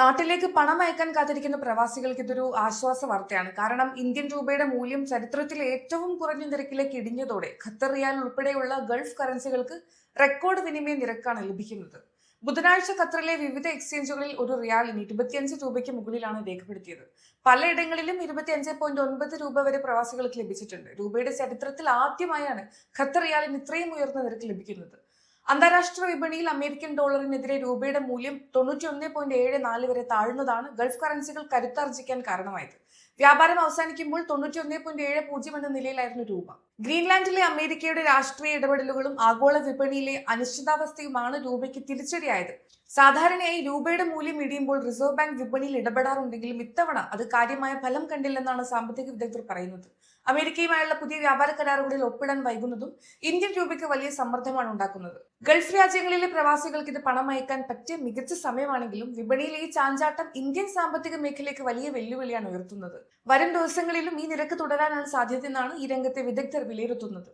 നാട്ടിലേക്ക് പണം അയക്കാൻ കാത്തിരിക്കുന്ന പ്രവാസികൾക്ക് ഇതൊരു ആശ്വാസ വാർത്തയാണ്. കാരണം ഇന്ത്യൻ രൂപയുടെ മൂല്യം ചരിത്രത്തിലെ ഏറ്റവും കുറഞ്ഞ നിരക്കിലേക്ക് ഇടിഞ്ഞതോടെ ഖത്തർ റിയാൽ ഉൾപ്പെടെയുള്ള ഗൾഫ് കറൻസികൾക്ക് റെക്കോർഡ് വിനിമയ നിരക്കാണ് ലഭിക്കുന്നത്. ബുധനാഴ്ച ഖത്തറിലെ വിവിധ എക്സ്ചേഞ്ചുകളിൽ ഒരു റിയാലിന് 25 രൂപയ്ക്ക് മുകളിലാണ് രേഖപ്പെടുത്തിയത്. പലയിടങ്ങളിലും 25.9 രൂപ വരെ പ്രവാസികൾക്ക് ലഭിച്ചിട്ടുണ്ട്. രൂപയുടെ ചരിത്രത്തിൽ ആദ്യമായാണ് ഖത്തർ റിയാലിന് ഇത്രയും ഉയർന്ന നിരക്ക് ലഭിക്കുന്നത്. അന്താരാഷ്ട്ര വിപണിയിൽ അമേരിക്കൻ ഡോളറിനെതിരെ രൂപയുടെ മൂല്യം 91.74 വരെ താഴ്ന്നതാണ് ഗൾഫ് കറൻസികൾ കരുത്താർജിക്കാൻ കാരണമായത്. വ്യാപാരം അവസാനിക്കുമ്പോൾ 91.70 എന്ന നിലയിലായിരുന്നു രൂപ. ഗ്രീൻലാൻഡിലെ അമേരിക്കയുടെ രാഷ്ട്രീയ ഇടപെടലുകളും ആഗോള വിപണിയിലെ അനിശ്ചിതാവസ്ഥയുമാണ് രൂപയ്ക്ക് തിരിച്ചടിയായത്. സാധാരണയായി രൂപയുടെ മൂല്യം ഇടിയുമ്പോൾ റിസർവ് ബാങ്ക് വിപണിയിൽ ഇടപെടാറുണ്ടെങ്കിലും ഇത്തവണ അത് കാര്യമായ ഫലം കണ്ടില്ലെന്നാണ് സാമ്പത്തിക വിദഗ്ധർ പറയുന്നത്. അമേരിക്കയുമായുള്ള പുതിയ വ്യാപാര കരാറുകളിൽ ഒപ്പിടാൻ വൈകുന്നതും ഇന്ത്യൻ രൂപയ്ക്ക് വലിയ സമ്മർദ്ദമാണ് ഉണ്ടാക്കുന്നത്. ഗൾഫ് രാജ്യങ്ങളിലെ പ്രവാസികൾക്ക് ഇത് പണം അയക്കാൻ പറ്റിയ മികച്ച സമയമാണെങ്കിലും വിപണിയിലെ ഈ ചാഞ്ചാട്ടം ഇന്ത്യൻ സാമ്പത്തിക മേഖലയ്ക്ക് വലിയ വെല്ലുവിളിയാണ് ഉയർത്തുന്നത്. വരും ദിവസങ്ങളിലും ഈ നിരക്ക് തുടരാനാണ് സാധ്യതയെന്നാണ് ഈ രംഗത്തെ വിദഗ്ധർ വിലയിരുത്തുന്നത്.